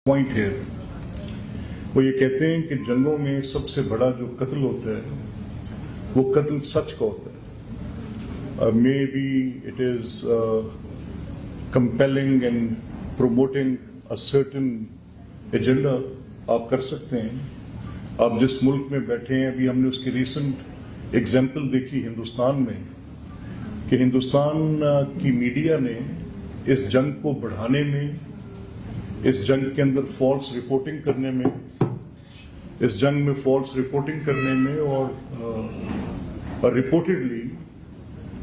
Point है। वो ये कहते हैं कि जंगों में सबसे बड़ा जो कत्ल होता है वो कत्ल सच का होता है। May be it is compelling and promoting a certain agenda आप कर सकते हैं। आप जिस मुल्क में बैठे हैं, अभी हमने उसकी रिसेंट एग्जाम्पल देखी हिंदुस्तान में कि हिंदुस्तान की मीडिया ने इस जंग को बढ़ाने में, इस जंग के अंदर फॉल्स रिपोर्टिंग करने में, इस जंग में फॉल्स रिपोर्टिंग करने में और रिपोर्टेडली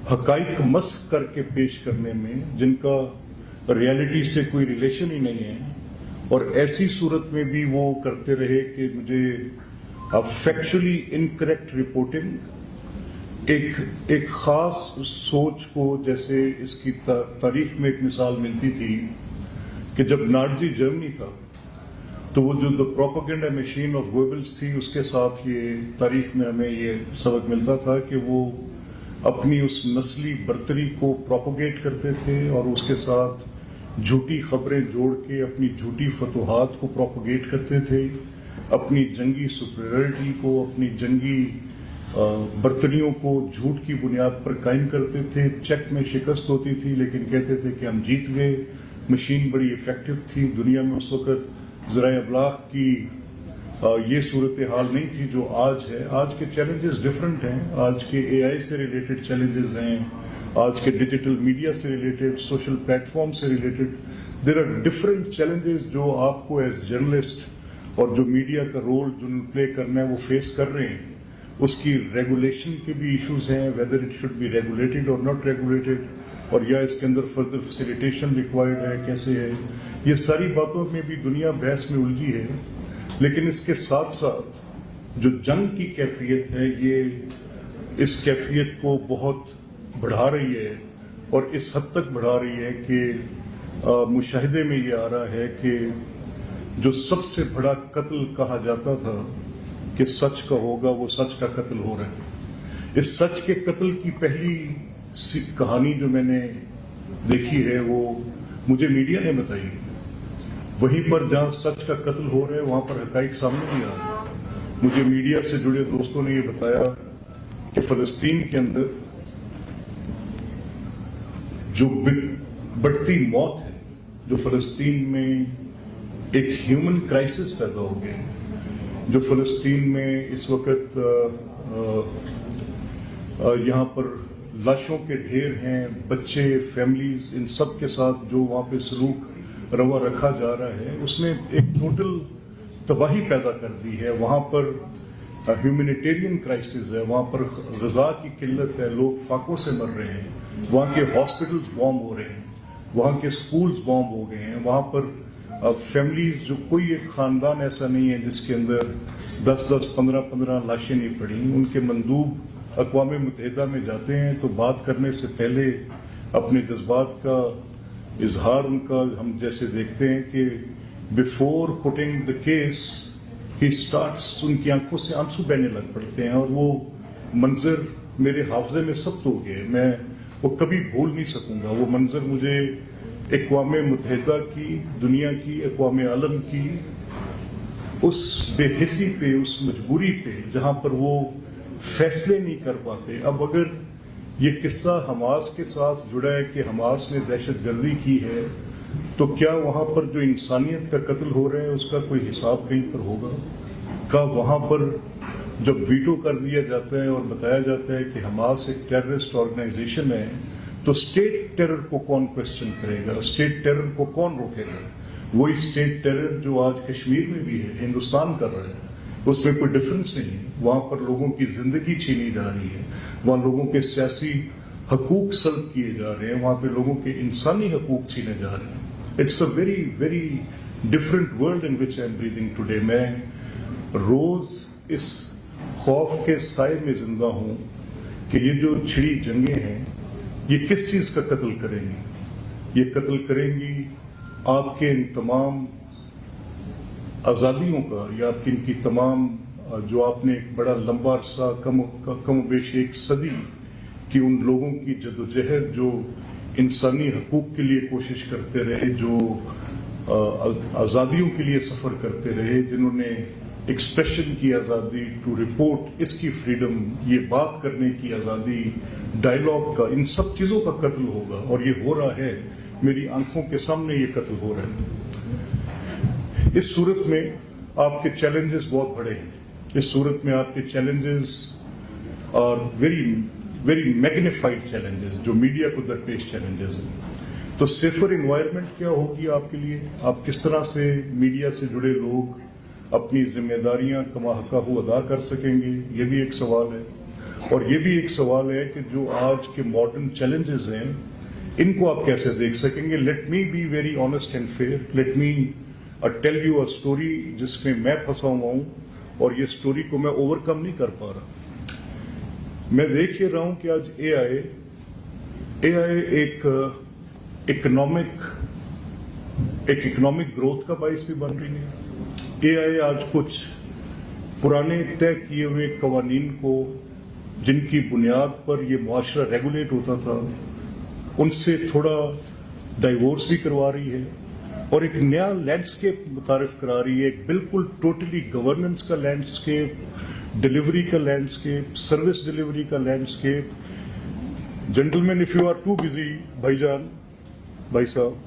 हकाइक मस्क करके पेश करने में जिनका रियलिटी से कोई रिलेशन ही नहीं है, और ऐसी सूरत में भी वो करते रहे कि मुझे फैक्चुअली इनकरेक्ट रिपोर्टिंग एक खास सोच को, जैसे इसकी तारीख में एक मिसाल मिलती थी कि जब नाज़ी जर्मनी था तो वो जो the propaganda machine of Goebbels थी, उसके साथ ये तारीख में हमें ये सबक मिलता था कि वो अपनी उस नस्ली बर्तरी को प्रोपोगेट करते थे और उसके साथ झूठी खबरें जोड़ के अपनी झूठी फतूहात को प्रोपोगेट करते थे, अपनी जंगी सुपीरियरिटी को, अपनी जंगी बर्तरियों को झूठ की बुनियाद पर कायम करते थे। चेक में शिकस्त होती थी लेकिन कहते थे कि हम जीत गए। मशीन बड़ी इफेक्टिव थी। दुनिया में उस वक़्त ज़राए अबलाग की ये सूरत हाल नहीं थी जो आज है। आज के चैलेंजेस डिफरेंट हैं। आज के AI से रिलेटेड चैलेंजेस हैं, आज के डिजिटल मीडिया से रिलेटेड, सोशल प्लेटफॉर्म से related there are different challenges जो आपको एज जर्नलिस्ट और जो मीडिया का रोल जो प्ले करना है वो फेस कर रहे हैं। उसकी रेगुलेशन के भी इश्यूज हैं, whether it should be regulated और नॉट रेगुलेटेड, और या इसके अंदर फर्दर फैसिलिटेशन रिक्वायर्ड है, कैसे है। ये सारी बातों में भी दुनिया बहस में उलझी है। लेकिन इसके साथ साथ जो जंग की कैफियत है, ये इस कैफियत को बहुत बढ़ा रही है और इस हद तक बढ़ा रही है कि मुशाहिदे में ये आ रहा है कि जो सबसे बड़ा कत्ल कहा जाता था कि सच का होगा, वो सच का कत्ल हो रहा है। इस सच के कत्ल की पहली कहानी जो मैंने देखी है वो मुझे मीडिया ने बताई। वहीं पर जहां सच का कत्ल हो रहा है वहां पर हकाइक सामने नहीं आ रहे। मुझे मीडिया से जुड़े दोस्तों ने ये बताया कि फलस्तीन के अंदर जो बढ़ती मौत है, जो फलस्तीन में एक ह्यूमन क्राइसिस पैदा हो गया, जो फलस्तीन में इस वक्त यहाँ पर लाशों के ढेर हैं, बच्चे, फैमिलीज, इन सब के साथ जो वहाँ पे सलूक रवा रखा जा रहा है, उसने एक टोटल तबाही पैदा कर दी है। वहाँ पर ह्यूमैनिटेरियन क्राइसिस है, वहाँ पर ग़िज़ा की किल्लत है, लोग फाकों से मर रहे हैं, वहाँ के हॉस्पिटल्स बॉम्ब हो रहे हैं, वहाँ के स्कूल्स बॉम्ब हो गए हैं, वहाँ पर फैमिलीज, जो कोई एक ख़ानदान ऐसा नहीं है जिसके अंदर 10-10, 15-15 लाशें नहीं पड़ी। उनके मंदूब अक़वाम मुत्तहिदा में जाते हैं तो बात करने से पहले अपने जज्बात का इजहार उनका हम जैसे देखते हैं कि before putting the case he starts, उनकी आंखों से आंसू बहने लग पड़ते हैं और वो मंजर मेरे हाफजे में सख्त हो गए। मैं वो कभी भूल नहीं सकूंगा। वो मंजर मुझे अक़वाम मुत्तहिदा की, दुनिया की, अक़वाम आलम की उस बेहिसी पे, उस मजबूरी पे जहां पर वो फैसले नहीं कर पाते। अब अगर ये किस्सा हमास के साथ जुड़ा है कि हमास ने दहशतगर्दी की है, तो क्या वहाँ पर जो इंसानियत का कत्ल हो रहा है उसका कोई हिसाब कहीं पर होगा? का वहाँ पर जब वीटो कर दिया जाता है और बताया जाता है कि हमास एक टेररिस्ट ऑर्गेनाइजेशन है, तो स्टेट टेरर को कौन क्वेश्चन करेगा? स्टेट टेरर को कौन रोकेगा? वही स्टेट टेरर जो आज कश्मीर में भी है, हिंदुस्तान कर रहा है, उसमें कोई डिफरेंस नहीं है। वहाँ पर लोगों की जिंदगी छीनी जा रही है, वहाँ लोगों के सियासी हकूक सल्ब किए जा रहे हैं, वहाँ पे लोगों के इंसानी हकूक छीने जा रहे हैं। It's a very very different world in which I am breathing today. मैं रोज इस खौफ के साए में जिंदा हूँ कि ये जो छिड़ी जंगें हैं ये किस चीज़ का कत्ल करेंगी? ये कत्ल करेंगी आपके इन तमाम आज़ादियों का, या आपकी इनकी तमाम जो आपने एक बड़ा लंबा अरसा कम बेश एक सदी की उन लोगों की जदोजहद जो इंसानी हकूक के लिए कोशिश करते रहे, जो आज़ादियों के लिए सफ़र करते रहे, जिन्होंने एक्सप्रेशन की आज़ादी, टू रिपोर्ट इसकी फ्रीडम, ये बात करने की आज़ादी, डायलॉग का, इन सब चीज़ों का कत्ल होगा। और ये हो रहा है, मेरी आंखों के सामने ये कत्ल हो रहा है। इस सूरत में आपके चैलेंजेस बहुत बड़े हैं। इस सूरत में आपके चैलेंजेस और वेरी मैग्निफाइड चैलेंजेस, जो मीडिया को दरपेश चैलेंजेस हैं। तो सेफर इन्वायरमेंट क्या होगी आपके लिए? आप किस तरह से मीडिया से जुड़े लोग अपनी जिम्मेदारियां कमाहकाहू अदा कर सकेंगे, ये भी एक सवाल है। और ये भी एक सवाल है कि जो आज के मॉडर्न चैलेंजेस हैं, इनको आप कैसे देख सकेंगे? Let me be very honest and fair, let me tell you a story जिसमें मैं फंसा हुआ हूं और ये स्टोरी को मैं ओवरकम नहीं कर पा रहा। मैं देख ही रहा हूं कि आज एआई एक इकोनॉमिक ग्रोथ का बाइस भी बन रही है। एआई आज कुछ पुराने तय किए हुए कवानीन को, जिनकी बुनियाद पर ये मुआशरा रेगुलेट होता था, उनसे थोड़ा डाइवोर्स भी करवा रही है और एक नया लैंडस्केप मुतारिफ करा रही है, एक बिल्कुल टोटली गवर्नेंस का लैंडस्केप, डिलीवरी का लैंडस्केप, सर्विस डिलीवरी का landscape. Gentleman, if you are too busy, भाई साहब,